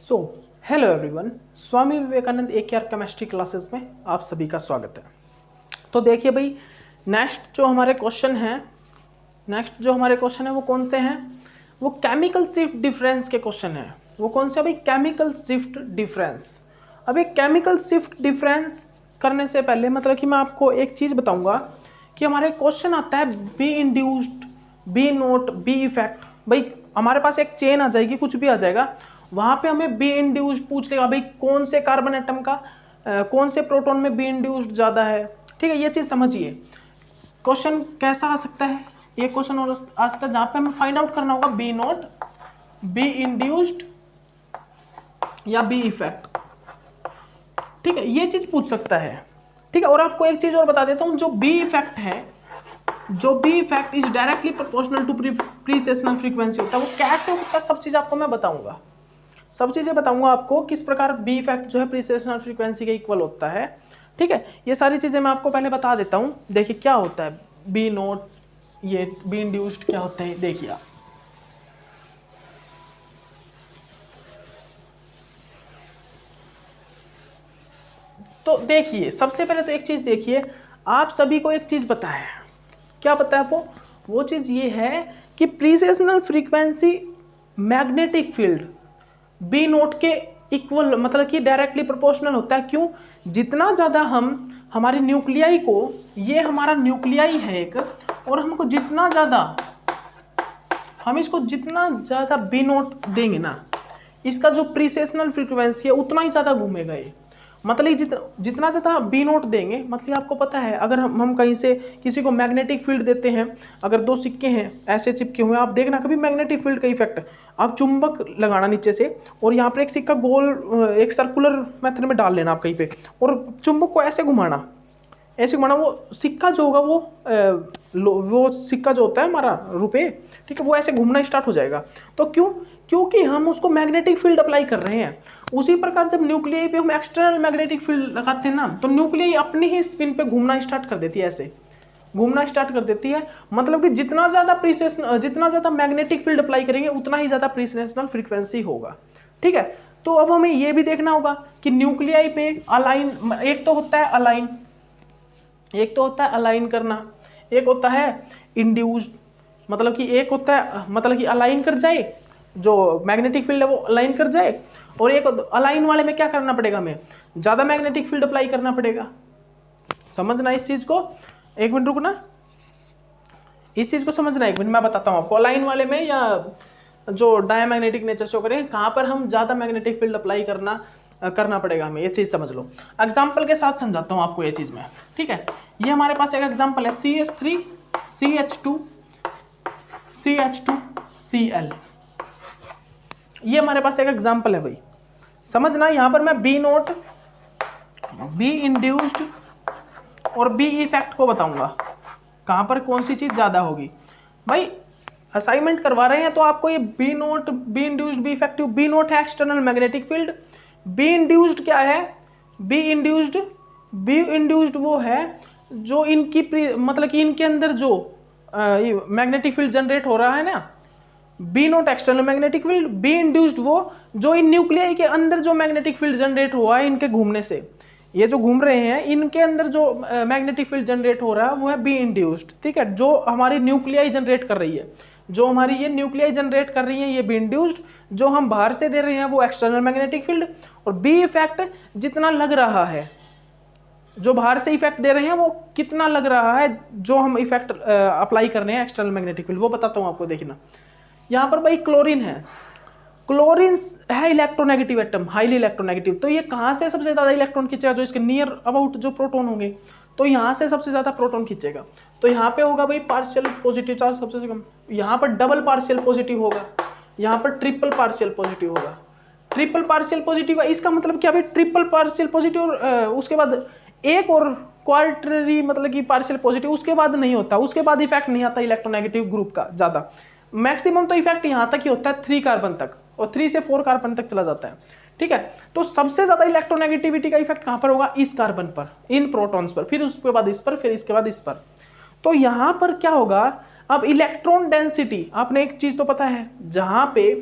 So hello everyone, Swami Vivekananda AKR chemistry classes में आप सभी का स्वागत है। तो देखिए भाई, नेक्स्ट जो हमारे क्वेश्चन है वो कौन से हैं? वो केमिकल शिफ्ट डिफरेंस के क्वेश्चन हैं। वो कौन से भाई? Chemical shift difference. अब एक केमिकल शिफ्ट डिफरेंस करने से पहले मतलब कि मैं आपको एक चीज़ बताऊंगा कि हमारे क्वेश्चन आता है B induced, B naught, B effect. भाई हमारे पास एक चेन आ जाएगी, कुछ भी आ जाएगा, वहां पे हमें बी इंड्यूस्ड पूछ लेगा भाई कौन से कार्बन एटम का कौन से प्रोटॉन में बी इंड्यूस्ड ज़्यादा है। ठीक है, ये चीज़ समझिए। क्वेश्चन कैसा आ सकता है? ये क्वेश्चन और आ सकता है जहाँ पे हमें फाइंड आउट करना होगा बी नोट, बी इंड्यूस्ड या बी इफेक्ट। ठीक है, ये चीज़ पूछ सकता है। ठीक है, और आपको एक चीज़ और बता देता हूँ, जो बी इफेक्ट है, जो B effect is directly proportional to precessional frequency होता है। वो कैसे होता है सब चीज़ आपको मैं बताऊंगा, सब चीज़ें बताऊंगा आपको किस प्रकार बी इफेक्ट जो है प्रीसेशनल फ्रीक्वेंसी के इक्वल होता है। ठीक है, ये सारी चीज़ें मैं आपको पहले बता देता हूँ। देखिए क्या होता है बी नोट, ये बी इंड्यूस्ड क्या होता है, देखिए आप। तो देखिए सबसे पहले तो एक चीज़ देखिए, आप सभी को एक चीज़ पता है। क्या पता है वो चीज़ ये है कि precessional frequency magnetic field B naught के इक्वल मतलब कि डायरेक्टली प्रोपोर्शनल होता है। क्यों? जितना ज़्यादा हम हमारी न्यूक्लियाई को, ये हमारा न्यूक्लियाई है एक, और हमको जितना ज़्यादा हम इसको जितना ज़्यादा बी नोट देंगे ना, इसका जो प्रीसेशनल फ्रीक्वेंसी है उतना ही ज़्यादा घूमेगा ये। मतलब जितना ज़्यादा बी नोट देंगे, मतलब आपको पता है अगर हम कहीं से किसी को मैग्नेटिक फील्ड देते हैं, अगर दो सिक्के हैं ऐसे चिपके हुए, आप देखना कभी मैग्नेटिक फील्ड का इफेक्ट, आप चुंबक लगाना नीचे से और यहाँ पर एक सिक्का गोल एक सर्कुलर मेथड में डाल लेना आप कहीं पे, और चुंबक को ऐसे घुमाना, वो सिक्का जो होगा वो सिक्का जो होता है हमारा रुपए, ठीक है, वो ऐसे घूमना स्टार्ट हो जाएगा। तो क्योंकि हम उसको मैग्नेटिक फील्ड अप्लाई कर रहे हैं। उसी प्रकार जब न्यूक्लियाई पे हम एक्सटर्नल मैग्नेटिक फील्ड लगाते हैं ना, तो न्यूक्लियाई अपनी ही स्पिन पे घूमना स्टार्ट कर देती है, ऐसे घूमना स्टार्ट कर देती है। मतलब कि जितना ज़्यादा मैग्नेटिक फील्ड अप्लाई करेंगे उतना ही ज़्यादा प्रीसेशनल फ्रीक्वेंसी होगा। ठीक है, तो अब हमें ये भी देखना होगा कि न्यूक्लियाई पे अलाइन, एक तो होता है अलाइन करना, एक होता है इंड्यूस्ड, मतलब कि एक होता है मतलब कि अलाइन कर जाए, जो मैग्नेटिक फील्ड है वो अलाइन कर जाए, और एक अलाइन वाले में क्या करना पड़ेगा, हमें ज़्यादा मैग्नेटिक फील्ड अप्लाई करना पड़ेगा। समझना इस चीज़ को, एक मिनट रुकना, इस चीज़ को समझना एक मिनट, मैं बताता हूँ आपको। अलाइन वाले में या जो डायमैग्नेटिक नेचर शो करें, कहाँ पर हम ज़्यादा मैग्नेटिक फील्ड अप्लाई करना पड़ेगा हमें, ये चीज़ समझ लो। एग्जाम्पल के साथ समझाता हूँ आपको ये चीज़ में। ठीक है, ये हमारे पास एक एग्जाम्पल है CH3 CH2 CH2Cl। ये हमारे पास एक एग्जाम्पल है भाई, समझना। यहाँ पर मैं बी नोट, बी इंड्यूस्ड और बी इफेक्ट को बताऊंगा कहाँ पर कौन सी चीज़ ज़्यादा होगी। भाई असाइनमेंट करवा रहे हैं तो आपको ये B naught, B induced, B effective. B naught है external magnetic field, B induced क्या है? बी इंड्यूस्ड वो है जो इनकी मतलब कि इनके अंदर जो मैग्नेटिक फील्ड जनरेट हो रहा है ना, B naught external magnetic field, B induced वो जो इन न्यूक्लियाई के अंदर जो मैग्नेटिक फील्ड जनरेट हुआ है इनके घूमने से, ये जो घूम रहे हैं इनके अंदर जो मैग्नेटिक फील्ड जनरेट हो रहा है वो है बी इंड्यूस्ड। ठीक है, जो हमारी न्यूक्लियाई जनरेट कर रही है, जो हमारी ये न्यूक्लियाई जनरेट कर रही है ये बी इंड्यूस्ड, जो हम बाहर से दे रहे हैं वो एक्सटर्नल मैग्नेटिक फील्ड, और बी इफेक्ट जितना लग रहा है, जो बाहर से इफेक्ट दे रहे हैं वो कितना लग रहा है, जो हम इफेक्ट अप्लाई कर रहे हैं एक्सटर्नल मैग्नेटिक फील्ड, वो बताता हूँ आपको। देखना यहाँ पर भाई क्लोरीन है, क्लोरीन है इलेक्ट्रोनेगेटिव एटम, हाईली इलेक्ट्रोनेगेटिव। तो ये कहाँ से सबसे ज़्यादा इलेक्ट्रॉन खींचेगा? जो इसके नियर अबाउट जो प्रोटॉन होंगे, तो यहाँ से सबसे ज़्यादा प्रोटॉन खींचेगा। तो यहाँ पे होगा भाई पार्शियल पॉजिटिव चार्ज सबसे कम, यहाँ पर डबल पार्शियल पॉजिटिव होगा, यहाँ पर ट्रिपल पार्शियल पॉजिटिव होगा। ट्रिपल पार्शियल पॉजिटिव, इसका मतलब क्या भाई? ट्रिपल पार्शियल पॉजिटिव और उसके बाद एक और क्वार्टरी मतलब कि पार्शियल पॉजिटिव, उसके बाद नहीं होता, उसके बाद इफेक्ट नहीं आता इलेक्ट्रोनेगेटिव ग्रुप का ज़्यादा। मैक्सिमम तो इफेक्ट यहाँ तक ही होता है 3 कार्बन तक, और 3 से 4 कार्बन तक चला जाता है। ठीक है, तो सबसे ज़्यादा इलेक्ट्रोनेगेटिविटी का इफेक्ट कहाँ पर होगा? इस कार्बन पर, इन प्रोटॉन्स पर, फिर उसके बाद इस पर, फिर इसके बाद इस पर। तो यहाँ पर क्या होगा? अब इलेक्ट्रॉन डेंसिटी, आपने एक चीज़ तो पता है, जहाँ पे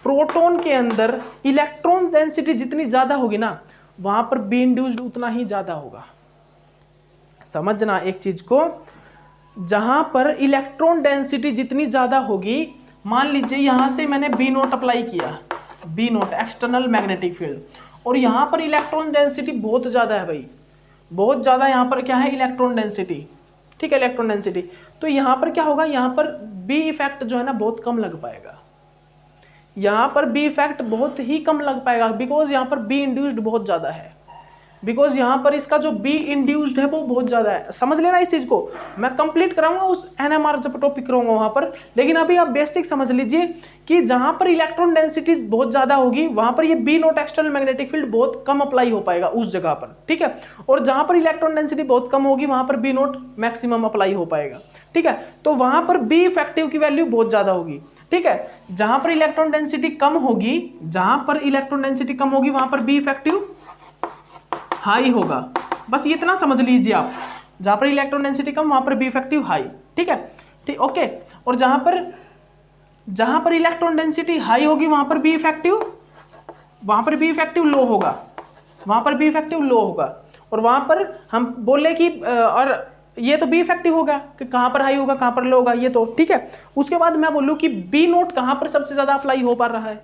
प्रोटॉन के अंदर इलेक्ट्रॉन डेंसिटी जितनी ज्यादा होगी ना, वहां पर बी इंड्यूस्ड उतना ही ज्यादा होगा। समझना एक चीज को, जहां पर इलेक्ट्रॉन डेंसिटी जितनी ज्यादा होगी, मान लीजिए यहां से मैंने बी नोट अप्लाई किया, B naught external magnetic field, और यहां पर इलेक्ट्रॉन डेंसिटी बहुत ज्यादा है भाई, बहुत ज्यादा यहां पर क्या है इलेक्ट्रॉन डेंसिटी, ठीक है इलेक्ट्रॉन डेंसिटी। तो यहां पर क्या होगा, यहां पर बी इफेक्ट जो है ना बहुत कम लग पाएगा, यहां पर बी इफेक्ट बहुत ही कम लग पाएगा, बिकॉज यहां पर बी इंड्यूस्ड बहुत ज्यादा है, बिकॉज यहां पर इसका जो बी इंड्यूस्ड है वो बहुत ज्यादा है। समझ लेना इस चीज को, मैं कंप्लीट कराऊंगा उस एनएमआर जब टॉपिक कराऊंगा वहां पर, लेकिन अभी आप बेसिक समझ लीजिए कि जहां पर इलेक्ट्रॉन डेंसिटी बहुत ज्यादा होगी वहां पर ये B naught external magnetic field बहुत कम अप्लाई हो पाएगा उस जगह पर, ठीक है। और जहां पर इलेक्ट्रॉन डेंसिटी बहुत कम होगी वहां पर बी नोट मैक्सिमम अप्लाई हो पाएगा, ठीक है। तो वहां पर बी इफेक्टिव की वैल्यू बहुत ज्यादा होगी, ठीक है। जहां पर इलेक्ट्रॉन डेंसिटी कम होगी, जहां पर इलेक्ट्रॉन डेंसिटी कम होगी वहां पर बी इफेक्टिव हाई होगा, बस ये इतना समझ लीजिए आप, जहां पर इलेक्ट्रॉन डेंसिटी कम वहां पर बी इफेक्टिव हाई, ठीक है, ठीक ओके। और जहां पर इलेक्ट्रॉन डेंसिटी हाई होगी वहां पर बी इफेक्टिव लो होगा, वहां पर बी इफेक्टिव लो होगा। और वहां पर हम बोले कि और ये तो बी इफेक्टिव होगा कि कहां पर हाई होगा कहां पर लो होगा, ये तो ठीक है। उसके बाद मैं बोलूं कि बी नोट कहां पर सबसे ज्यादा अप्लाई हो पा रहा है,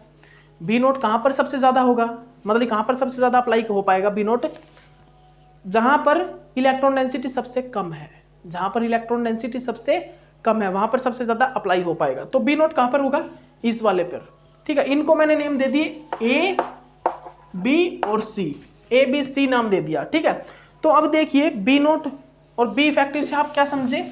बी नोट कहां पर सबसे ज्यादा होगा, मतलब कहां पर सबसे ज्यादा अप्लाई हो पाएगा बी नोट, जहां पर इलेक्ट्रॉन डेंसिटी सबसे कम है, जहां पर इलेक्ट्रॉन डेंसिटी सबसे कम है वहां पर सबसे ज्यादा अप्लाई हो पाएगा। तो बी नोट कहां पर होगा, इस वाले पर, ठीक है। इनको मैंने नेम दे दिए ए बी और सी, ए बी सी नाम दे दिया, ठीक है। तो अब देखिए बी नोट और बी इफेक्टिव से आप क्या समझे,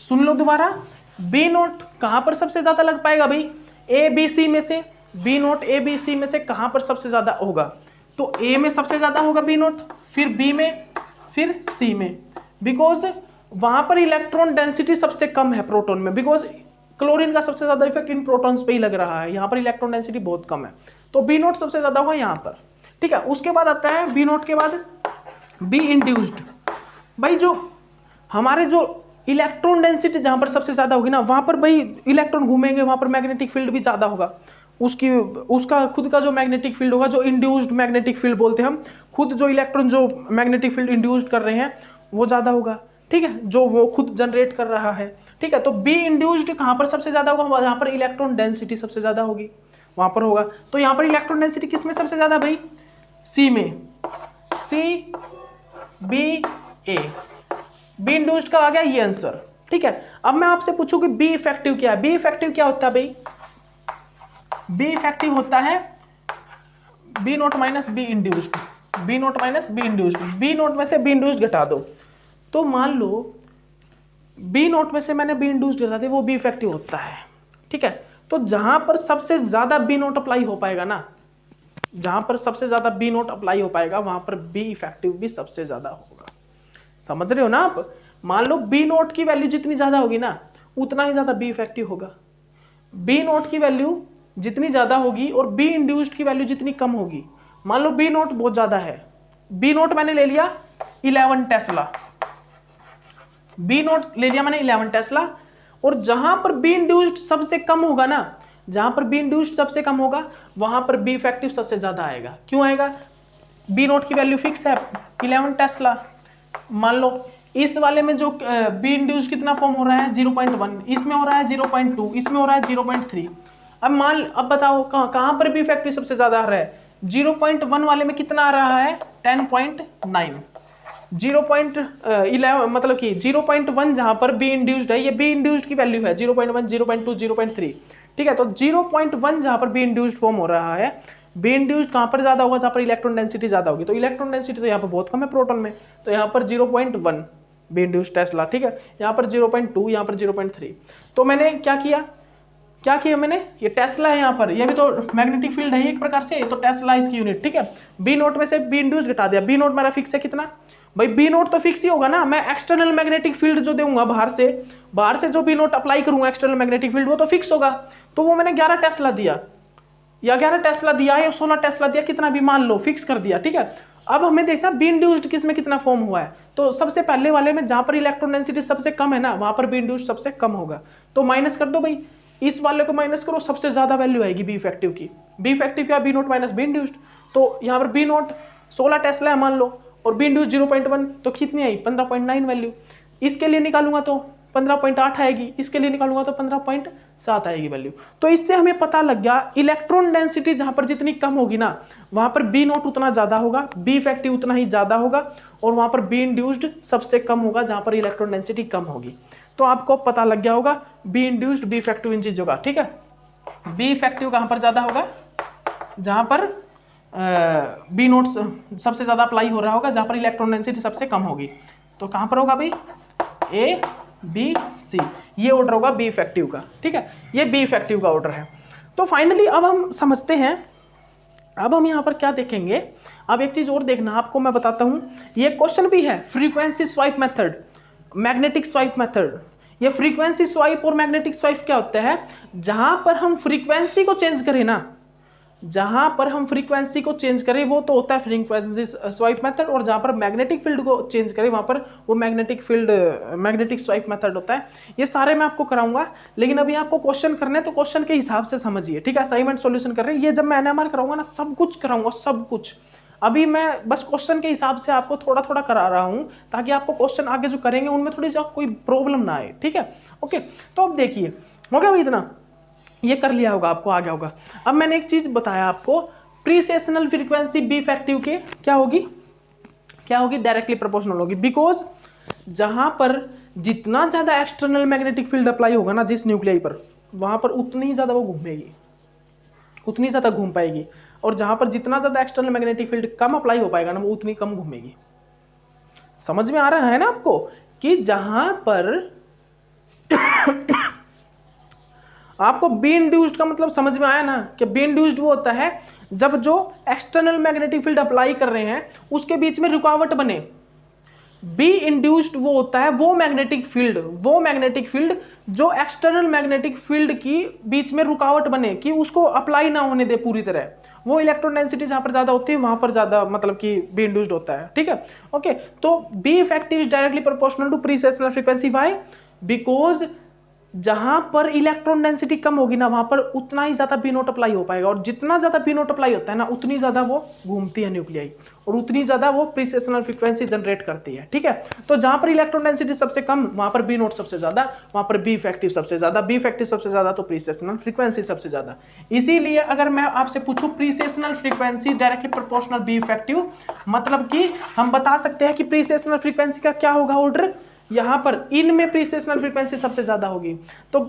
सुन लो दोबारा, बी नोट कहां पर सबसे ज्यादा लग पाएगा भाई, ए बी सी में से, B naught A B C में से कहां पर सबसे ज्यादा होगा, तो ए में सबसे ज्यादा होगा बी नोट, फिर बी में, फिर सी में, बिकॉज वहां पर इलेक्ट्रॉन डेंसिटी सबसे कम है प्रोटॉन में, बिकॉज क्लोरीन का सबसे ज्यादा इफेक्ट इन प्रोटॉन्स पे ही लग रहा है, यहां पर इलेक्ट्रॉन डेंसिटी बहुत कम है, तो बी नोट सबसे ज्यादा होगा यहां पर, ठीक है। उसके बाद आता है बी नोट के बाद बी इंड्यूस्ड, भाई जो हमारे जो इलेक्ट्रॉन डेंसिटी जहां पर सबसे ज्यादा होगी ना वहां पर भाई इलेक्ट्रॉन घूमेंगे, वहां पर मैग्नेटिक फील्ड भी ज्यादा होगा, उसका खुद का जो मैग्नेटिक फील्ड होगा, जो इंड्यूस्ड मैग्नेटिक फील्ड बोलते हैं हम, खुद जो इलेक्ट्रॉन जो मैग्नेटिक फील्ड इंड्यूस्ड कर रहे हैं वो ज्यादा होगा, ठीक है, जो वो खुद जनरेट कर रहा है, ठीक है। तो बी इंड्यूस्ड कहां पर सबसे ज्यादा होगा, जहां पर इलेक्ट्रॉन डेंसिटी सबसे ज्यादा होगी वहां पर होगा। तो यहां पर इलेक्ट्रॉन डेंसिटी किस में सबसे ज्यादा भाई, सी में, C B A, B induced का आ गया ये आंसर, ठीक है। अब मैं आपसे पूछूं कि बी इफेक्टिव क्या है, बी इफेक्टिव क्या होता है भाई, बी इफेक्टिव होता है B naught minus B induced, B naught minus B induced, B naught में से बी इंड्यूस्ड घटा दो, तो मान लो बी नोट में से मैंने बी इंड्यूस्ड घटा दिया, वो बी इफेक्टिव होता है, ठीक है। तो जहां पर सबसे ज्यादा बी नोट अप्लाई हो पाएगा ना, जहां पर सबसे ज्यादा बी नोट अप्लाई हो पाएगा वहां पर बी इफेक्टिव भी सबसे ज्यादा होगा, समझ रहे हो ना आप। मान लो बी नोट की वैल्यू जितनी ज्यादा होगी ना उतना ही ज्यादा बी इफेक्टिव होगा, बी नोट की वैल्यू जितनी ज्यादा होगी और बी इंड्यूस्ड की वैल्यू जितनी कम होगी। मान लो बी नोट बहुत ज्यादा है, बी नोट मैंने ले लिया 11 टेस्ला, बी नोट ले लिया मैंने 11 टेस्ला, और जहां पर बी इंड्यूस्ड सबसे कम होगा ना, जहां पर बी इंड्यूस्ड सबसे कम होगा वहां पर बी इफेक्टिव सबसे ज्यादा आएगा। क्यों आएगा, बी नोट की वैल्यू फिक्स है 11 टेस्ला। मान लो इस वाले में जो बी इंड्यूस्ड कितना फॉर्म हो रहा है 0.1, इसमें हो रहा है 0.2, इसमें हो रहा है 0.3। अब बताओ कहां पर बी इफेक्टिव सबसे ज्यादा आ रहा है, 0.1 वाले में कितना आ रहा है 10.9, 0.11 मतलब कि 0.1 जहां पर बी इंड्यूस्ड है, ये बी इंड्यूस्ड की वैल्यू है 0.1, 0.2, 0.3, ठीक है। तो 0.1 जहां पर बी इंड्यूस्ड फॉर्म हो रहा है, बी इंड्यूस्ड कहां पर ज्यादा होगा, जहां पर इलेक्ट्रॉन डेंसिटी ज्यादा होगी, तो इलेक्ट्रॉन डेंसिटी तो यहाँ पर बहुत कम है प्रोटॉन में, तो यहाँ पर 0.1 बी इंड्यूस्ड टेस्ला, ठीक है। यहाँ पर 0.2, यहाँ पर 0.3। तो मैंने क्या किया मैंने, ये टेस्ला है यहाँ पर, ये भी तो मैग्नेटिक फील्ड है एक प्रकार से, तो टेस्ला इसकी यूनिट, ठीक है। बी नोट में से बी इंड्यूस्ड घटा दिया, बी नोट मेरा फिक्स है कितना भाई, बी नोट तो फिक्स ही होगा ना, मैं एक्सटर्नल मैग्नेटिक फील्ड जो दूंगा बाहर से जो बी नोट अप्लाई करूंगा एक्सटर्नल मैग्नेटिक फील्ड वो तो फिक्स होगा, तो वो मैंने 11 टेस्ला दिया या 11 टेस्ला दिया या 16 टेस्ला दिया, कितना भी मान लो फिक्स कर दिया, ठीक है। अब हमें देखना बी इंड्यूस्ड किस में कितना फॉर्म हुआ है, तो सबसे पहले वाले में जहां पर इलेक्ट्रॉन डेंसिटी सबसे कम है ना वहां पर बी इंड्यूस्ड सबसे कम होगा, तो माइनस कर दो भाई इस वाले को माइनस करो, सबसे ज्यादा वैल्यू आएगी बी इफेक्टिव की। बी इफेक्टिव क्या, B naught minus B induced. तो यहाँ पर बी नोट 16 टेस्ला है मान लो, और बी इंड्यूस्ड 0.1, तो कितनी आई 15.9 वैल्यू। इसके लिए निकालूंगा तो 15.8 आएगी, इसके लिए निकालूंगा तो 15.7 आएगी वैल्यू। तो इससे हमें पता लग गया इलेक्ट्रॉन डेंसिटी जहां पर जितनी कम होगी ना, वहां पर बी नोट उतना ज्यादा होगा, बी इफेक्टिव उतना ही ज्यादा होगा, और वहां पर बी इंड्यूस्ड सबसे कम होगा जहां पर इलेक्ट्रॉन डेंसिटी कम होगी। तो आपको पता लग गया होगा B induced B effective in चीजों का, ठीक है। बी इफेक्टिव कहां पर ज्यादा होगा, जहां पर बी नोट सबसे ज्यादा अप्लाई हो रहा होगा, जहां पर इलेक्ट्रॉन डेंसिटी सबसे कम होगी। तो कहां पर होगा भाई, ए बी सी, ये ऑर्डर होगा बी इफेक्टिव का, ठीक है। ये बी इफेक्टिव का ऑर्डर है। तो फाइनली अब हम समझते हैं, अब हम यहाँ पर क्या देखेंगे। अब एक चीज और देखना, आपको मैं बताता हूं, ये क्वेश्चन भी है frequency swipe method, magnetic swipe method. ये फ्रीक्वेंसी स्वाइप और मैग्नेटिक स्वाइप क्या होता है, जहां पर हम फ्रीक्वेंसी को चेंज करें ना, जहां पर हम फ्रीक्वेंसी को चेंज करें वो तो होता है फ्रीक्वेंसी स्वाइप मेथड, और जहां पर मैग्नेटिक फील्ड को चेंज करें वहां पर वो मैग्नेटिक स्वाइप मेथड होता है। ये सारे मैं आपको कराऊंगा, लेकिन अभी आपको क्वेश्चन करने तो क्वेश्चन के हिसाब से समझिए, ठीक है। असाइनमेंट सॉल्यूशन कर रहे हैं, ये जब मैं एनएमआर कराऊंगा ना सब कुछ कराऊंगा, सब कुछ। अभी मैं बस क्वेश्चन के हिसाब से आपको थोड़ा थोड़ा करा रहा हूं, ताकि आपको क्वेश्चन आगे जो करेंगे उनमें थोड़ी सी कोई प्रॉब्लम ना आए, ठीक है। ओके, तो अब देखिए, हो गया भाई इतना, ये कर लिया होगा, आपको आ गया होगा। अब मैंने एक चीज बताया आपको, प्रीसेशनल फ्रीक्वेंसी बी इफेक्टिव के क्या होगी, डायरेक्टली प्रोपोर्शनल होगी, बिकॉज जहां पर जितना ज्यादा एक्सटर्नल मैग्नेटिक फील्ड अप्लाई होगा ना जिस न्यूक्लियाई पर, वहां पर उतनी ही ज्यादा वो घूमेगी, उतनी ज्यादा घूम पाएगी, और जहां पर जितना ज्यादा एक्सटर्नल मैग्नेटिक फील्ड कम अप्लाई हो पाएगा ना, वो उतनी कम घूमेगी। समझ में आ रहा है ना आपको, कि जहां पर आपको बी इंड्यूस्ड का मतलब समझ में आया ना, कि बी इंड्यूस्ड वो होता है जब जो एक्सटर्नल मैग्नेटिक फील्ड अप्लाई कर रहे हैं उसके बीच में रुकावट बने। बी इंड्यूस्ड वो होता है वो मैग्नेटिक फील्ड जो एक्सटर्नल मैग्नेटिक फील्ड की बीच में रुकावट बने, कि उसको अप्लाई ना होने दे पूरी तरह। वो इलेक्ट्रॉन डेंसिटी जहां पर ज्यादा होती है वहां पर ज्यादा मतलब कि बी इंड्यूस्ड होता है, ठीक है। ओके, तो B effective is directly proportional to precessional frequency. Why? Because जहां पर इलेक्ट्रॉन डेंसिटी कम होगी ना, वहां पर उतना ही ज्यादा बी नोट अप्लाई हो पाएगा, और जितना ज्यादा बी नोट अप्लाई होता है ना, उतनी ज्यादा वो घूमती है न्यूक्लियाई, और उतनी ज्यादा वो प्रीसेशनल फ्रीक्वेंसी जनरेट करती है, ठीक है। तो जहां पर इलेक्ट्रॉन डेंसिटी सबसे कम, वहां पर बी नोट सबसे ज्यादा, वहां पर बी इफेक्टिव सबसे ज्यादा, बी इफेक्टिव सबसे ज्यादा तो प्रीसेशनल फ्रीक्वेंसी सबसे ज्यादा। इसीलिए अगर मैं आपसे पूछूं precessional frequency directly proportional B effective, मतलब कि हम बता सकते हैं कि प्रीसेशनल फ्रीक्वेंसी का क्या होगा ऑर्डर, यहां पर इनमें प्रीसेशनल फ्रीक्वेंसी सबसे ज्यादा होगी। तो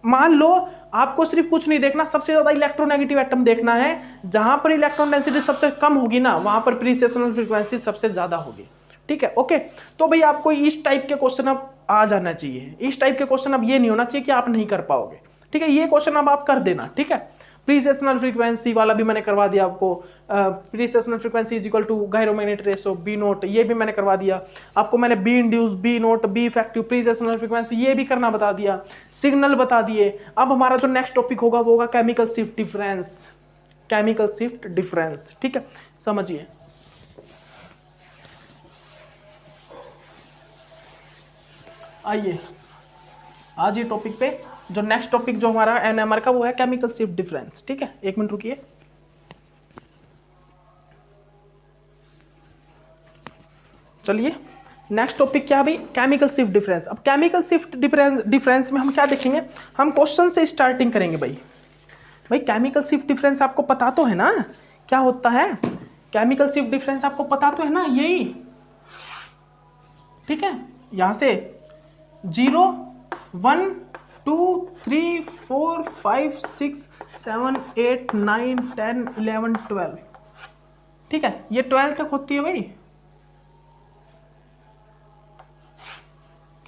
मान लो आपको सिर्फ कुछ नहीं देखना, सबसे ज्यादा इलेक्ट्रोनेगेटिव एटम देखना है, जहां पर इलेक्ट्रॉन डेंसिटी सबसे कम होगी ना, वहां पर प्रीसेशनल फ्रीक्वेंसी सबसे ज्यादा होगी, ठीक है। ओके, तो भाई आपको इस टाइप के क्वेश्चन अब आ जाना चाहिए, इस टाइप के क्वेश्चन अब ये नहीं होना चाहिए कि आप नहीं कर पाओगे, ठीक है। ये क्वेश्चन अब आप कर देना, ठीक है। प्रीसेशनल फ्रीक्वेंसी वाला भी मैंने करवा दिया आपको, precessional frequency is equal to gyromagnetic ratio B naught, ये भी मैंने करवा दिया आपको। मैंने B induce, B naught, B effective, precessional frequency ये भी करना बता दिया, सिग्नल बता दिए। अब हमारा जो नेक्स्ट टॉपिक होगा वो होगा केमिकल शिफ्ट डिफरेंस, ठीक है। समझिए, आइए आज ये टॉपिक पे, जो नेक्स्ट टॉपिक जो हमारा एनएमआर का वो है केमिकल शिफ्ट डिफरेंस, ठीक है। एक मिनट रुकिए, चलिए नेक्स्ट टॉपिक क्या भाई, केमिकल शिफ्ट डिफरेंस। अब केमिकल शिफ्ट डिफरेंस में हम क्या देखेंगे, हम क्वेश्चन से स्टार्टिंग करेंगे। भाई केमिकल शिफ्ट डिफरेंस आपको पता तो है ना क्या होता है, केमिकल शिफ्ट डिफरेंस आपको पता तो है ना, यही, ठीक है। यहां से 0 1 2 3 4 5 6 7 8 9 10 11 12, ठीक है। ये 12 तक होती है भाई,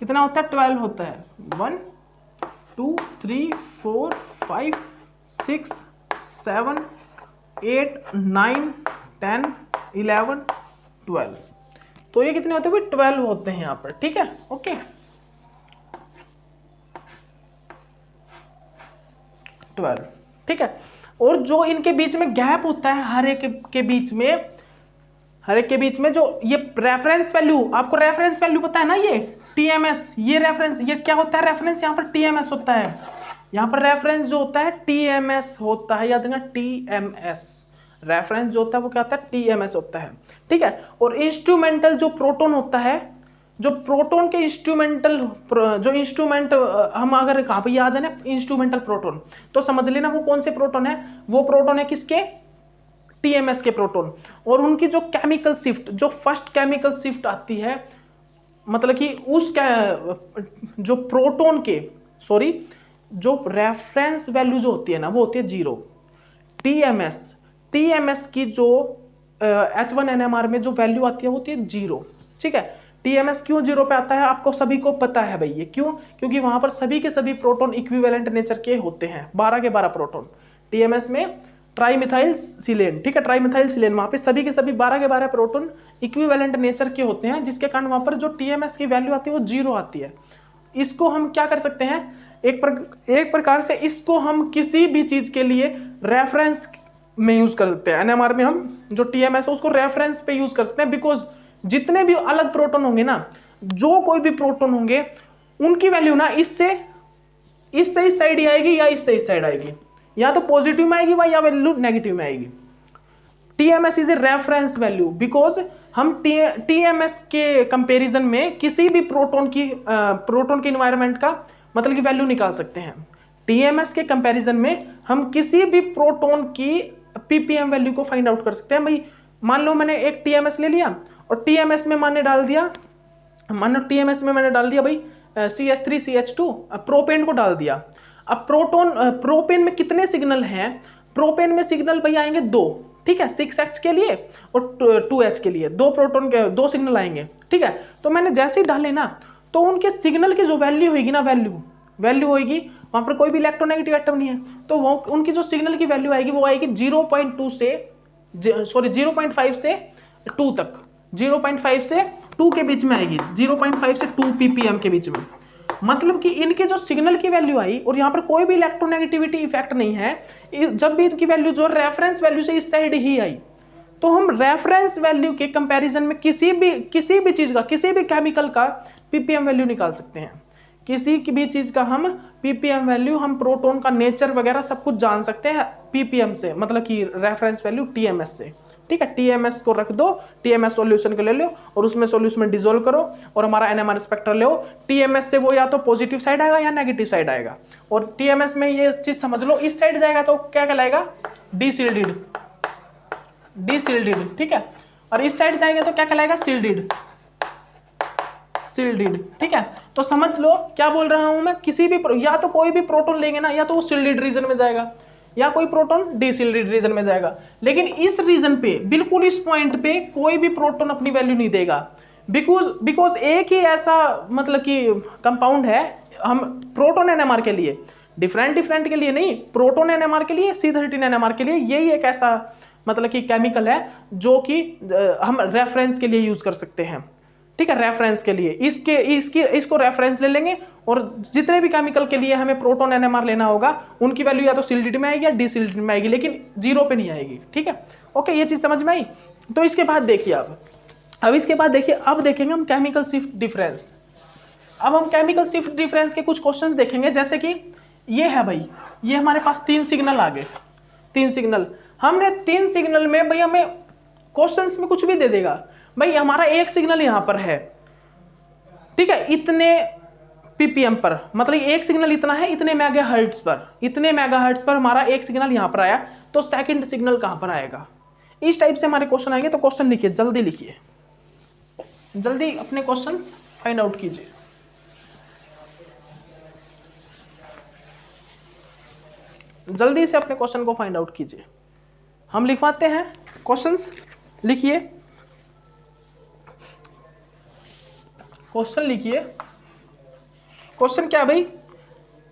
कितना होता है, 12 होता है। 1 2 3 4 5 6 7 8 9 10 11 12, तो ये कितने होते हैं भाई, 12 होते हैं यहाँ पर, ठीक है। ओके, 12, ठीक है। और जो इनके बीच में गैप होता है हर एक के बीच में जो ये रेफरेंस वैल्यू, आपको रेफरेंस वैल्यू पता है ना, ये टीएमएस, ये रेफरेंस, ये क्या होता है रेफरेंस, यहाँ पर टीएमएस होता है, यहाँ पर रेफरेंस जो होता है टीएमएस होता है, याद रखना टीएमएस, रेफरेंस जो होता है वो क्या होता है, टीएमएस होता है, ठीक है। और इंस्ट्रूमेंटल जो प्रोटॉन होता है, जो प्रोटॉन के इंस्ट्रूमेंटल, जो इंस्ट्रूमेंट हम अगर कहाँ पे आ जाए ना इंस्ट्रूमेंटल प्रोटॉन, तो समझ लेना वो कौन से प्रोटॉन है, वो प्रोटॉन है किसके, टीएमएस के प्रोटॉन। और उनकी जो केमिकल शिफ्ट, जो फर्स्ट केमिकल शिफ्ट आती है, मतलब कि उस जो प्रोटॉन के, सॉरी, जो रेफरेंस वैल्यू जो होती है ना वो होती है 0। टीएमएस की जो H1NMR में जो वैल्यू आती है वो होती है 0, ठीक है। टीएमएस क्यों 0 पे आता है आपको सभी को पता है भाई, ये क्यों, क्योंकि वहां पर सभी के सभी प्रोटॉन इक्विवेलेंट नेचर के होते हैं, 12 के 12 प्रोटॉन टीएमएस में, ट्राईमिथाइल सिलेन, ठीक है, ट्राईमिथाइल सिलेन, वहां पे सभी के सभी 12 के 12 प्रोटॉन इक्विवेलेंट नेचर के होते हैं, जिसके कारण वहां पर जो टीएमएस की वैल्यू आती है वो 0 आती है। इसको हम क्या कर सकते हैं, एक प्रकार से इसको हम किसी भी चीज के लिए रेफरेंस में यूज कर सकते हैं। एनएमआर में हम जो टीएमएस है उसको रेफरेंस पे यूज कर सकते हैं, बिकॉज जितने भी अलग प्रोटॉन होंगे ना, जो कोई भी प्रोटॉन होंगे उनकी वैल्यू ना इससे इस साइड ही आएगी या इससे इस साइड आएगी, या तो पॉजिटिव में आएगी या वैल्यू नेगेटिव में आएगी। TMS is a reference value, because हम टीएमएस के कंपैरिजन में किसी भी प्रोटॉन के इन्वायरमेंट का मतलब की वैल्यू निकाल सकते हैं। टीएमएस के कंपैरिजन में हम किसी भी प्रोटॉन की पीपीएम वैल्यू को फाइंड आउट कर सकते हैं। भाई मान लो मैंने एक टीएमएस ले लिया और टीएमएस में मैंने डाल दिया भाई CH3CH2 प्रोपेन को डाल दिया। अब प्रोपेन में कितने सिग्नल हैं, प्रोपेन में सिग्नल भाई आएंगे 2, ठीक है, 6H के लिए और 2H के लिए, 2 प्रोटॉन के 2 सिग्नल आएंगे, ठीक है। तो मैंने जैसे ही डाले ना, तो उनके सिग्नल की जो वैल्यू होगी ना, वैल्यू होगी, वहां पर कोई भी इलेक्ट्रोनेगेटिव एटम नहीं है, तो वो उनकी जो सिग्नल की वैल्यू आएगी वो आएगी 0.5 से 2 तक, 0.5 से 2 के बीच में आएगी, 0.5 से 2 ppm के बीच में। मतलब कि इनके जो सिग्नल की वैल्यू आई और यहाँ पर कोई भी इलेक्ट्रोनेगेटिविटी इफेक्ट नहीं है, जब भी इनकी वैल्यू जो रेफरेंस वैल्यू से इस साइड ही आई, तो हम रेफरेंस वैल्यू के कंपैरिजन में किसी भी चीज का, किसी भी केमिकल का पीपीएम वैल्यू निकाल सकते हैं। किसी की भी चीज का हम पीपीएम वैल्यू, हम प्रोटॉन का नेचर वगैरह सब कुछ जान सकते हैं पीपीएम से, मतलब कि रेफरेंस वैल्यू टीएमएस से, ठीक है। टीएमएस को रख दो, टीएमएस सॉल्यूशन को ले लो और उसमें सॉल्यूशन में डिसॉल्व करो और हमारा एनएमआर स्पेक्ट्रम लो। टीएमएस से वो या तो पॉजिटिव साइड आएगा या नेगेटिव साइड आएगा, और टीएमएस में ये चीज समझ लो, इस साइड जाएगा तो क्या कहलाएगा, डीसील्डेड, ठीक है, और इस साइड जाएंगे तो क्या कहलाएगा, सील्डेड, ठीक है। तो समझ लो क्या बोल रहा हूं मैं, किसी भी या तो कोई भी प्रोटॉन लेंगे ना, या तो वो सील्डेड रीजन में जाएगा या कोई प्रोटॉन डीसील्डेड रीजन में जाएगा, लेकिन इस रीजन पे, बिल्कुल इस पॉइंट पे कोई भी प्रोटॉन अपनी वैल्यू नहीं देगा, बिकॉज एक ही ऐसा मतलब कि कंपाउंड है, हम प्रोटॉन एनएमआर के लिए, डिफरेंट के लिए नहीं, प्रोटॉन एनएमआर के लिए, C13 एनएमआर के लिए, यही एक ऐसा मतलब कि केमिकल है जो कि हम रेफरेंस के लिए यूज कर सकते हैं, ठीक है, रेफरेंस के लिए इसको रेफरेंस ले लेंगे, और जितने भी केमिकल के लिए हमें प्रोटॉन एनएमआर लेना होगा उनकी वैल्यू या तो सील्डेड में आएगी या डीसील्डेड में आएगी, लेकिन 0 पे नहीं आएगी, ठीक है। ओके, ये चीज समझ में आई। तो इसके बाद देखिए, अब इसके बाद देखिए, अब देखेंगे हम केमिकल शिफ्ट डिफरेंस। अब हम केमिकल शिफ्ट डिफरेंस के कुछ क्वेश्चंस देखेंगे, जैसे कि ये है भाई, ये हमारे पास 3 सिग्नल आ गए, 3 सिग्नल, हमने 3 सिग्नल में भाई हमें क्वेश्चंस में कुछ भी दे देगा, भाई हमारा एक सिग्नल यहां पर है, ठीक है, इतने पीपीएम पर, मतलब एक सिग्नल इतना है, इतने मेगाहर्ट्ज पर हमारा एक सिग्नल यहां पर आया, तो सेकंड सिग्नल कहां पर आएगा, इस टाइप से हमारे क्वेश्चन आएंगे। तो क्वेश्चन लिखिए, जल्दी लिखिए, जल्दी अपने क्वेश्चंस फाइंड आउट कीजिए, जल्दी से अपने क्वेश्चन को फाइंड आउट कीजिए। हम लिखवाते हैं क्वेश्चंस, लिखिए, क्वेश्चन लिखिए। क्वेश्चन क्या है भाई,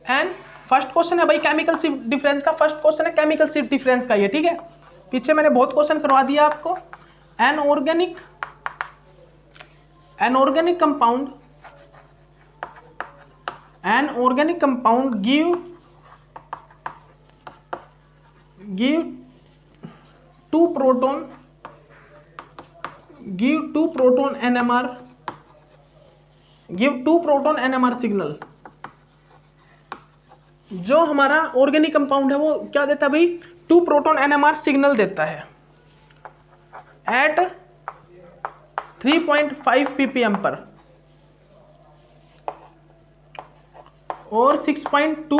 एंड फर्स्ट क्वेश्चन है भाई केमिकल शिफ्ट डिफरेंस का, फर्स्ट क्वेश्चन है केमिकल शिफ्ट डिफरेंस का, ये ठीक है, पीछे मैंने बहुत क्वेश्चन करवा दिया आपको। An organic compound give two proton NMR signal, जो हमारा ऑर्गेनिक कंपाउंड है वो क्या देता है भाई, 2 प्रोटॉन NMR सिग्नल देता है एट 3.5 ppm पर और 6.2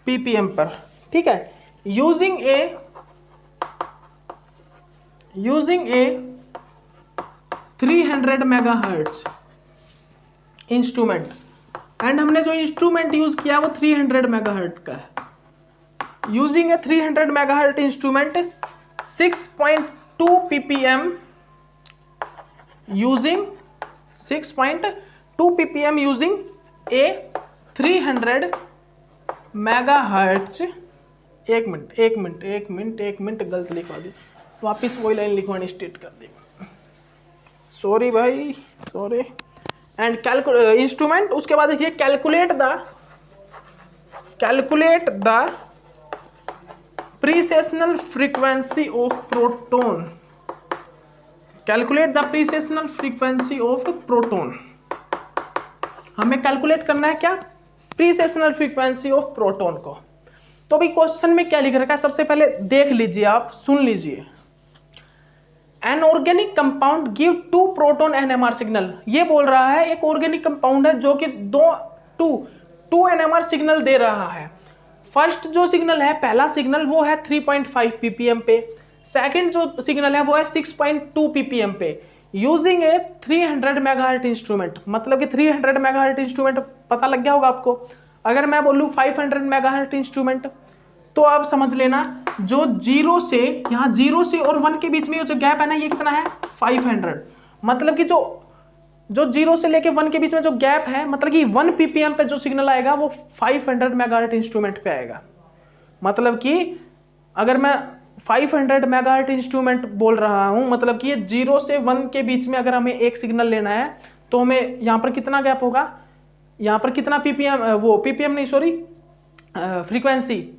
ppm पर, ठीक है। Using a 300 megahertz instrument, and हमने जो इंस्ट्रूमेंट यूज किया वो 300 मेगाहर्ट्ज का है। Using a 300 megahertz instrument 6.2 ppm, using 6.2 ppm using a 300 megahertz. एक मिनट गलत लिखवा दी, वापिस वही लाइन लिखवानी स्टेट कर दी, सॉरी भाई सॉरी। एंड इंस्ट्रूमेंट, उसके बाद देखिए calculate the precessional frequency of proton, calculate the precessional frequency of proton. हमें कैलकुलेट करना है क्या, प्रीसेशनल फ्रीक्वेंसी ऑफ प्रोटोन को। तो भी क्वेश्चन में क्या लिख रखा है, सबसे पहले देख लीजिए, आप सुन लीजिए। An organic compound give 2 proton NMR signal, ये बोल रहा है एक ऑर्गेनिक कंपाउंड है जो कि 2 NMR सिग्नल दे रहा है। फर्स्ट जो सिग्नल है, पहला सिग्नल वो है 3.5 ppm पे, सेकंड जो सिग्नल है वो है 6.2 ppm पे, यूजिंग ए 300 मेगाहर्ट्ज इंस्ट्रूमेंट। मतलब कि 300 मेगाहर्ट्ज इंस्ट्रूमेंट पता लग गया होगा आपको। अगर मैं बोलूँ 500 मेगाहर्ट्ज इंस्ट्रूमेंट तो आप समझ लेना जो 0 से, यहाँ 0 से और 1 के बीच में जो गैप है ना, ये कितना है 500। मतलब कि जो 0 से लेके 1 के बीच में जो गैप है, मतलब कि 1 ppm पे जो सिग्नल आएगा वो 500 मेगाहर्ट्ज इंस्ट्रूमेंट पे आएगा। मतलब कि अगर मैं 500 मेगाहर्ट्ज इंस्ट्रूमेंट बोल रहा हूँ, मतलब कि ये 0 से 1 के बीच में अगर हमें एक सिग्नल लेना है तो हमें यहाँ पर कितना गैप होगा, यहाँ पर कितना ppm, वो ppm नहीं सॉरी फ्रीक्वेंसी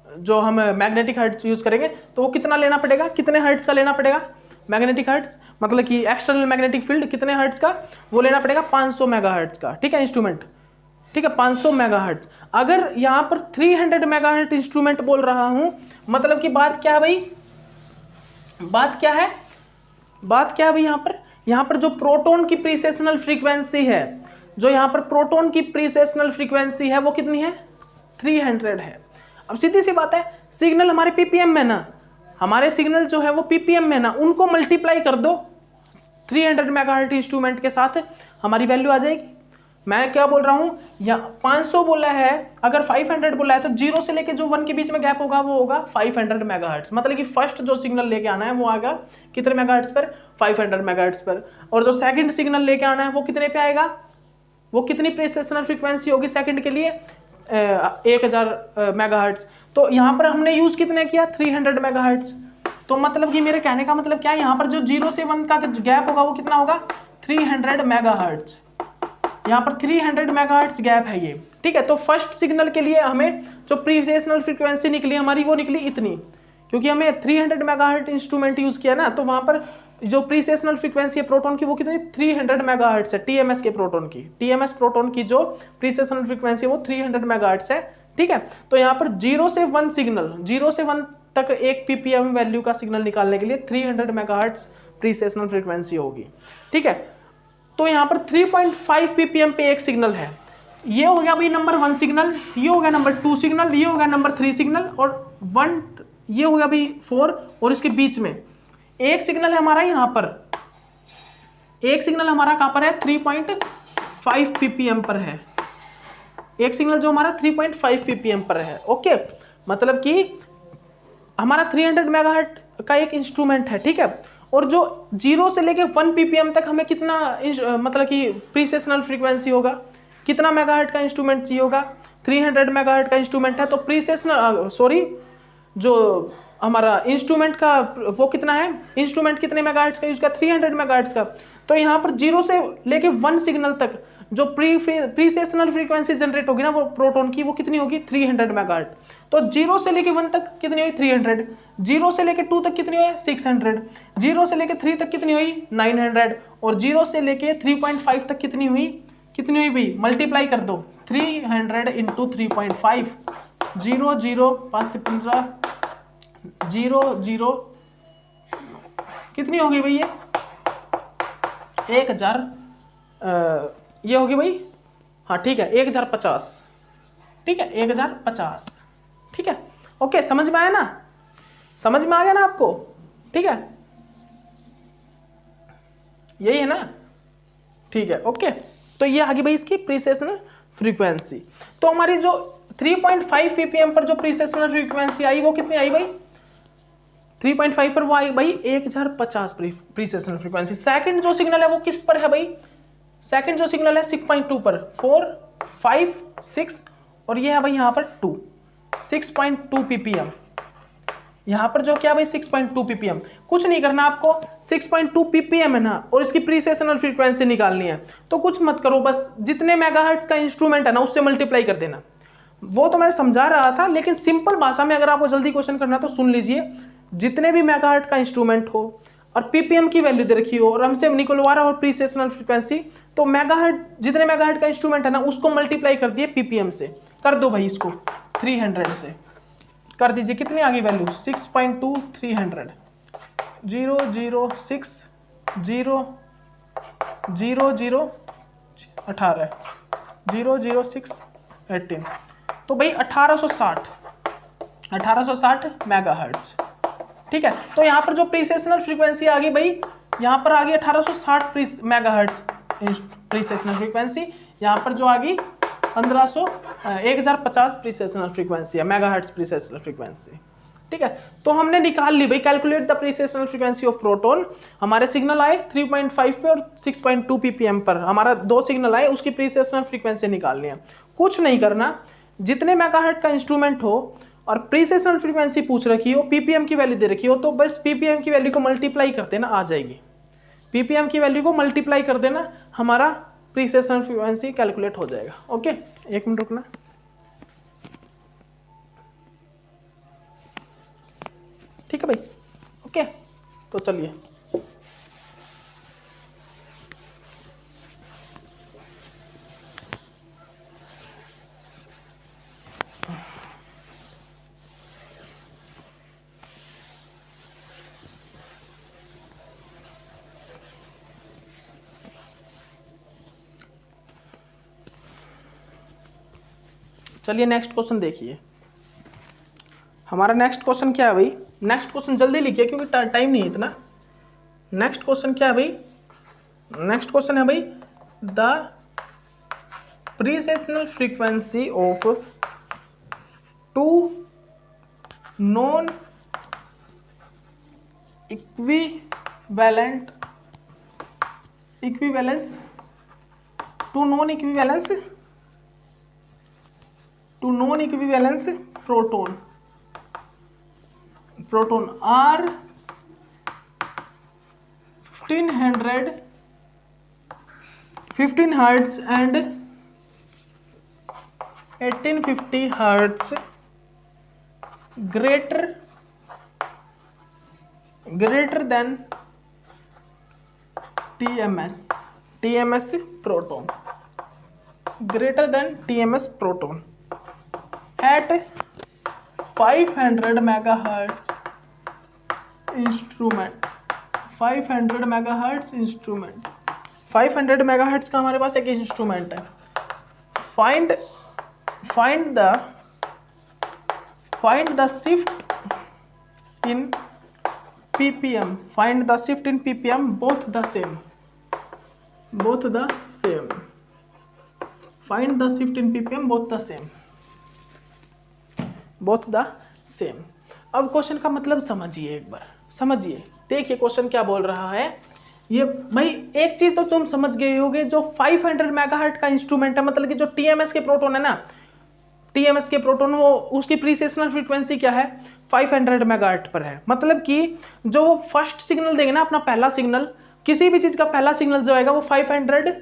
जो हम मैग्नेटिक हर्ट्ज यूज करेंगे तो वो कितना लेना पड़ेगा, कितने हर्ट्ज का लेना पड़ेगा, मैग्नेटिक हर्ट्ज मतलब कि एक्सटर्नल मैग्नेटिक फील्ड कितने हर्ट्ज का, वो लेना पड़ेगा 500 मेगाहर्ट्ज का, ठीक है इंस्ट्रूमेंट, ठीक है 500 मेगाहर्ट्ज। अगर यहाँ पर 300 मेगाहर्ट्ज इंस्ट्रूमेंट बोल रहा हूँ, मतलब कि बात क्या है भाई, बात क्या है भाई, यहाँ पर जो प्रोटॉन की प्रीसेशनल फ्रीक्वेंसी है, जो यहाँ पर प्रोटॉन की प्रीसेशनल फ्रीक्वेंसी है वो कितनी है, 300 है। अब सीधी सी बात है, सिग्नल हमारे ppm में ना, हमारे सिग्नल जो है वो ppm में ना, उनको मल्टीप्लाई कर दो 300 मेगाहर्ट्ज इंस्ट्रूमेंट के साथ, हमारी वैल्यू आ जाएगी। मैं क्या बोल रहा हूँ, या 500 बोला है, अगर 500 बोला है तो 0 से लेके जो 1 के बीच में गैप होगा वो होगा 500 मेगाहर्ट्ज। मतलब कि फर्स्ट जो सिग्नल लेके आना है वो आएगा कितने मेगाहर्ट्ज पर, 500 मेगाहर्ट्ज पर, और जो सेकंड सिग्नल लेके आना है वो कितने पे आएगा, वो कितनी प्रीसेशनल फ्रीक्वेंसी होगी सेकंड के लिए, 1000 मेगाहर्ट्ज। तो यहाँ पर हमने यूज कितने किया, 300 मेगाहर्ट्ज। तो मतलब कि मेरे कहने का मतलब क्या है, यहाँ पर जो 0 से 1 का गैप होगा वो कितना होगा, 300 मेगाहर्ट्ज। यहाँ पर 300 मेगाहर्ट्ज गैप है ये, ठीक है। तो फर्स्ट सिग्नल के लिए हमें जो प्रीसेशनल फ्रीक्वेंसी निकली हमारी वो निकली इतनी, क्योंकि हमें 300 मेगाहर्ट्ज इंस्ट्रूमेंट यूज किया ना, तो वहाँ पर जो प्रीसेशनल फ्रीक्वेंसी है प्रोटॉन की वो कितनी, 300 मेगाहर्ट्ज है। TMS के प्रोटॉन की, TMS प्रोटॉन की जो प्रीसेशनल फ्रीक्वेंसी है वो 300 मेगाहर्ट्ज है, ठीक है। तो यहाँ पर 0 से 1 सिग्नल, 0 से 1 तक एक ppm वैल्यू का सिग्नल निकालने के लिए 300 मेगाहर्ट्ज प्रीसेशनल फ्रीक्वेंसी होगी, ठीक है। तो यहाँ पर 3.5 ppm पे एक सिग्नल है, ये हो गया भाई नंबर 1 सिग्नल, ये हो गया नंबर 2 सिग्नल, ये हो गया नंबर 3 सिग्नल, और 1 ये हो गया भाई 4, और इसके बीच में एक सिग्नल है हमारा, यहाँ पर एक सिग्नल हमारा कहाँ पर है, 3.5 ppm पर है, एक सिग्नल जो हमारा 3.5 ppm पर है, ओके। मतलब कि हमारा 300 मेगाहर्ट्ज का एक इंस्ट्रूमेंट है, ठीक है। और जो 0 से लेके 1 ppm तक हमें कितना मतलब कि प्रीसेशनल फ्रीक्वेंसी होगा, कितना मेगाहर्ट्ज का इंस्ट्रूमेंट चाहिए होगा, 300 मेगाहर्ट्ज का इंस्ट्रूमेंट है, तो प्रीसेशनल जो हमारा इंस्ट्रूमेंट का वो कितना है, इंस्ट्रूमेंट कितने मेगाहर्ट्ज का यूज किया, 300 मेगाहर्ट्ज का। तो यहाँ पर 0 से लेके 1 सिग्नल तक जो प्रीसेशनल फ्रीक्वेंसी जनरेट होगी ना वो प्रोटॉन की, वो कितनी होगी, 300 मेगाहर्ट्ज। तो 0 से लेके 1 तक कितनी हुई, 300, 0 से लेके 2 तक कितनी हुई, 600, 0 से लेके 3 तक कितनी हुई, 900, और 0 से लेके 3.5 तक कितनी हुई, कितनी हुई भाई, मल्टीप्लाई कर दो 300 इंटू 3.5, 0 0 5 15 0 0 कितनी होगी भाई ये 1000 ये होगी भाई, हाँ ठीक है 1050, ठीक है 1050, ठीक है ओके। समझ में आया ना, समझ में आ गया ना आपको, ठीक है यही है ना, ठीक है ओके। तो ये आ गई भाई इसकी प्रीसेशनल फ्रीक्वेंसी। तो हमारी जो 3.5 ppm पर जो प्रीसेशनल फ्रीक्वेंसी आई वो कितनी आई भाई, 3.5 पर वो आई भाई 1050 प्रीसेशनल फ्रीक्वेंसी। सेकंड जो सिग्नल है वो किस पर है भाई, सेकंड जो सिग्नल है 6.2 पर, 4 5 6 और ये है भाई यहाँ पर 2, 6.2 ppm। यहाँ पर जो क्या भाई 6.2 ppm, कुछ नहीं करना आपको, 6.2 ppm है ना और इसकी प्रीसेशनल फ्रीक्वेंसी निकालनी है। तो कुछ मत करो, बस जितने मेगाहर्ट्ज का इंस्ट्रूमेंट है ना उससे मल्टीप्लाई कर देना। वो तो मैं समझा रहा था, लेकिन सिंपल भाषा में अगर आपको जल्दी क्वेश्चन करना तो सुन लीजिए। जितने भी मेगाहर्ट्ज का इंस्ट्रूमेंट हो और ppm की वैल्यू दे रखी हो और हमसे निकलवा रहा हो प्रीसेशनल फ्रीक्वेंसी, तो मेगाहर्ट्ज जितने मेगाहर्ट्ज का इंस्ट्रूमेंट है ना उसको मल्टीप्लाई कर दिए ppm से, कर दो भाई इसको 300 से कर दीजिए। कितनी आ गई वैल्यू 6.2 300, 0 0 6 0 0 0 18 0 0 6 18, तो भाई 1860 मेगाहर्ट्ज, ठीक है। तो यहाँ पर जो प्रीसेशनल फ्रीक्वेंसी आ गई भाई, यहाँ पर आ गई 1860 मेगाहर्ट्ज प्रीसेशनल फ्रीक्वेंसी, यहाँ पर जो आ गई 1050 प्रीसेशनल फ्रीक्वेंसी है, मेगाहर्ट्ज प्रीसेशनल फ्रीक्वेंसी, ठीक है। तो हमने निकाल ली भाई, calculate the precessional frequency of proton. हमारे सिग्नल आए 3.5 पे और 6.2 ppm पर, हमारा दो सिग्नल आए, उसकी प्रीसेशनल फ्रीक्वेंसी निकालनी है। कुछ नहीं करना, जितने मेगाहर्ट्ज का इंस्ट्रूमेंट हो और प्रीसेशनल फ्रीक्वेंसी पूछ रखी हो, ppm की वैल्यू दे रखी हो, तो बस ppm की वैल्यू को मल्टीप्लाई कर देना, आ जाएगी। ppm की वैल्यू को मल्टीप्लाई कर देना, हमारा प्रीसेशनल फ्रीक्वेंसी कैलकुलेट हो जाएगा। ओके, एक मिनट रुकना। ठीक है भाई, ओके तो चलिए नेक्स्ट क्वेश्चन देखिए। हमारा नेक्स्ट क्वेश्चन क्या है भाई, नेक्स्ट क्वेश्चन जल्दी लिखिए क्योंकि टाइम नहीं है इतना। नेक्स्ट क्वेश्चन क्या है भाई, नेक्स्ट क्वेश्चन है भाई the precessional frequency of two non equivalence proton are 15 hertz and 1850 hertz greater than TMS proton, greater than TMS proton at 500 megahertz instrument. 500 megahertz instrument, 500 megahertz का हमारे पास एक इंस्ट्रूमेंट है। Find the shift in ppm, find the shift in ppm both the same, find the shift in ppm both the same। अब question का मतलब समझिए, एक बार समझिए, देखिए क्वेश्चन क्या बोल रहा है। ये भाई एक चीज तो तुम समझ गए होगे, जो 500 मेगाहर्ट्ज का इंस्ट्रूमेंट है, मतलब कि जो टीएमएस के प्रोटॉन है ना, टीएमएस के प्रोटॉन, वो उसकी प्रीसेशनल फ्रीक्वेंसी क्या है 500 मेगाहर्ट्ज पर है। मतलब कि जो फर्स्ट सिग्नल देंगे ना, अपना पहला सिग्नल, किसी भी चीज का पहला सिग्नल जो आएगा वो 500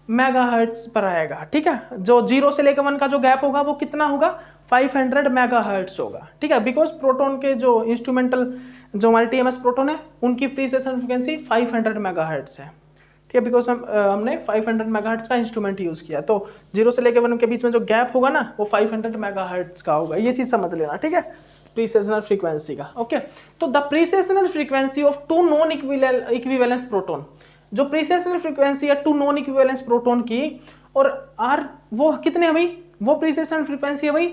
मेगाहर्ट्ज पर आएगा, ठीक है। जो 0 से लेकर 1 का जो गैप होगा वो कितना होगा 500 मेगाहर्ट्ज होगा, ठीक है। बिकॉज प्रोटॉन के जो इंस्ट्रूमेंटल जो हमारे टीएमएस प्रोटॉन है उनकी प्रीसेशनल फ्रीक्वेंसी 500 मेगाहर्ट्ज है, ठीक है, बिकॉज हमने 500 मेगाहर्ट्ज का इंस्ट्रूमेंट यूज़ किया, तो 0 से लेकर 1 के बीच में जो गैप होगा ना वो 500 मेगाहर्ट्ज का होगा, ये चीज़ समझ लेना, ठीक है, प्रीसेशनल फ्रीक्वेंसी का। ओके, तो the precessional frequency of two non equivalence proton, जो प्रीसेशनल फ्रीक्वेंसी है टू नॉन इक्विवेलेंस प्रोटॉन की, और आर वो कितने है भाई, वो प्रीसेशनल फ्रीक्वेंसी है भाई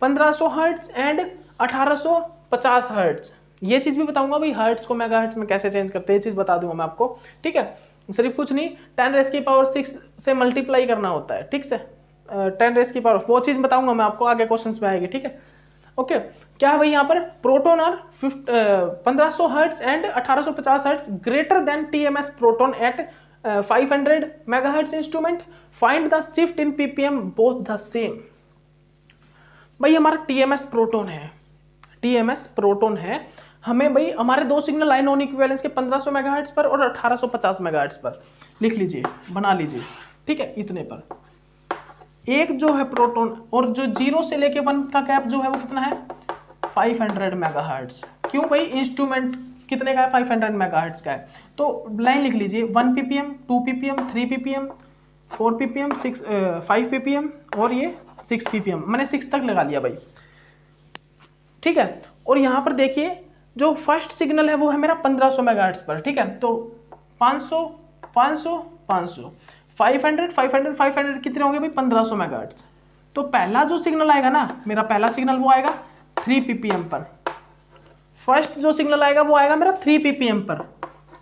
1500 हर्ट्ज एंड 1850 हर्ट्ज। ये चीज़ भी बताऊंगा भाई, हर्ट्ज को मेगाहर्ट्ज में कैसे चेंज करते हैं, ये चीज़ बता दूंगा मैं आपको, ठीक है। सिर्फ कुछ नहीं, 10⁻⁶ से मल्टीप्लाई करना होता है, ठीक से 10⁻, वो चीज़ बताऊंगा मैं आपको, आगे क्वेश्चंस में आएगी, ठीक है। ओके, क्या है भाई यहाँ पर, proton are 1500 hertz and 1850 hertz greater than TMS proton at 500 megahertz instrument, find the shift in ppm both the same. भाई हमारा TMS प्रोटॉन है, TMS प्रोटॉन है, हमें भाई हमारे दो सिग्नल आए नॉन इक्विवेलेंस के 1500 मेगाहर्ट्ज पर और 1850 मेगाहर्ट्ज पर, लिख लीजिए, बना लीजिए, ठीक है, इतने पर एक जो है प्रोटॉन, और जो 0 से लेके 1 का गैप जो है वो कितना है 500 मेगाहर्ट्ज। क्यों भाई, इंस्ट्रूमेंट कितने का है 500 मेगाहर्ट्ज का है, तो लाइन लिख लीजिए 1 ppm 2 ppm 3 ppm 4 ppm 5 ppm और ये 6 ppm, मैंने 6 तक लगा लिया भाई, ठीक है। और यहाँ पर देखिए जो फर्स्ट सिग्नल है वो है मेरा 1500 मेगाहर्ट्ज पर, ठीक है, तो 500 500 500 500 500 500 कितने होंगे भाई 1500 मेगाहर्ट्ज। तो पहला जो सिग्नल आएगा ना, मेरा पहला सिग्नल वो आएगा 3 ppm पर, फर्स्ट जो सिग्नल आएगा वो आएगा मेरा 3 ppm पर,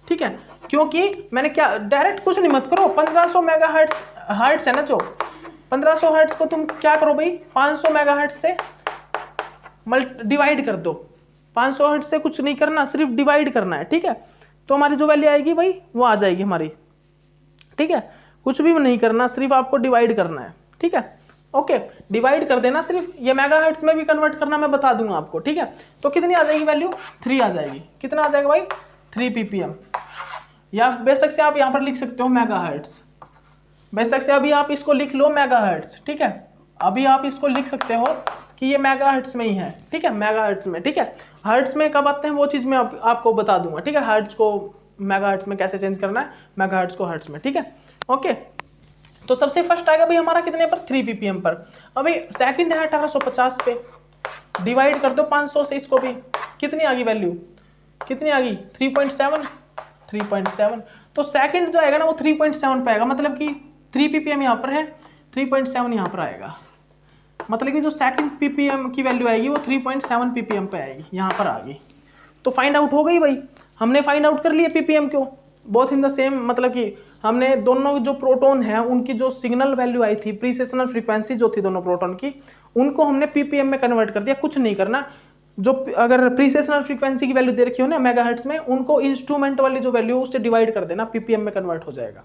ठीक है, क्योंकि मैंने क्या डायरेक्ट कुछ नहीं मत करो, 1500 मेगाहर्ट्ज है ना, जो 1500 हर्ट्ज को तुम क्या करो भाई 500 मेगाहर्ट्ज से डिवाइड कर दो, 500 हर्ट्ज से कुछ नहीं करना, सिर्फ डिवाइड करना है, ठीक है। तो हमारी जो वैल्यू आएगी भाई वो आ जाएगी हमारी, ठीक है, कुछ भी नहीं करना, सिर्फ आपको डिवाइड करना है, ठीक है। ओके, डिवाइड कर देना, सिर्फ ये मेगाहर्ट्ज में भी कन्वर्ट करना मैं बता दूंगा आपको, ठीक है। तो कितनी आ जाएगी वैल्यू 3 आ जाएगी, कितना आ जाएगा भाई 3 ppm, या बेशक से आप यहाँ पर लिख सकते हो मेगाहर्ट्ज, बेशक से अभी आप इसको लिख लो मेगाहर्ट्ज, ठीक है, अभी आप इसको लिख सकते हो कि ये मेगाहर्ट्ज में ही है, ठीक है, मेगाहर्ट्ज में, ठीक है। हर्ट्ज में कब आते हैं वो चीज़ मैं आपको बता दूंगा, ठीक है, हर्ट्ज को मेगाहर्ट्ज में कैसे चेंज करना है, मेगाहर्ट्ज को हर्ट्ज में, ठीक है। ओके, तो सबसे फर्स्ट आएगा भाई हमारा कितने पर 3 ppm पर, अभी सेकंड है 1850 पे, डिवाइड कर दो 500 से इसको भी, कितनी आ गई वैल्यू, कितनी आ गई 3.7, तो सेकंड जो आएगा ना वो 3.7 पे आएगा, मतलब कि 3 ppm यहाँ पर है, 3.7 यहाँ पर आएगा, मतलब कि जो सेकंड ppm की वैल्यू आएगी वो 3.7 ppm पे आएगी, यहाँ पर आ गई। तो फाइंड आउट हो गई भाई, हमने फाइंड आउट कर लिया ppm क्यों, बोथ इन द सेम, मतलब कि हमने दोनों जो प्रोटॉन है उनकी जो सिग्नल वैल्यू आई थी, प्रीसेशनल फ्रीक्वेंसी जो थी दोनों प्रोटॉन की, उनको हमने ppm में कन्वर्ट कर दिया, कुछ नहीं करना। जो अगर प्रीसेशनल फ्रीक्वेंसी की वैल्यू दे रखी हो ना मेगाहर्ट्ज में, उनको इंस्ट्रूमेंट वाली जो वैल्यू है उससे डिवाइड कर देना, ppm में कन्वर्ट हो जाएगा।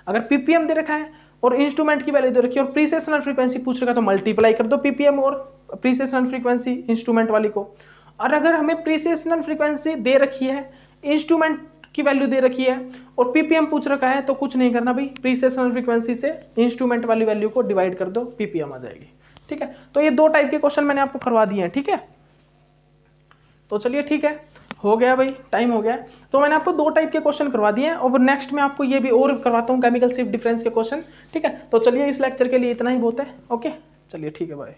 अगर ppm दे रखा है और इंस्ट्रूमेंट की वैल्यू दे रखी है और प्रीसेशनल फ्रीक्वेंसी पूछ रखा है तो मल्टीप्लाई कर दो ppm और प्रीसेशनल फ्रीक्वेंसी इंस्ट्रूमेंट वाली को। और अगर हमें प्रीसेशनल फ्रीक्वेंसी दे रखी है, इंस्ट्रूमेंट की वैल्यू दे रखी है और ppm पूछ रखा है, तो कुछ नहीं करना भाई, प्रीसेशनल फ्रीक्वेंसी से इंस्ट्रूमेंट वाली वैल्यू को डिवाइड कर दो, ppm आ जाएगी, ठीक है। तो ये 2 टाइप के क्वेश्चन मैंने आपको करवा दिए हैं, ठीक है। तो चलिए ठीक है, हो गया भाई, टाइम हो गया। तो मैंने आपको 2 टाइप के क्वेश्चन करवा दिए हैं, और नेक्स्ट में आपको ये भी और करवाता हूँ केमिकल शिफ्ट डिफरेंस के क्वेश्चन, ठीक है। तो चलिए इस लेक्चर के लिए इतना ही बहुत है, ओके, चलिए ठीक है, बाय।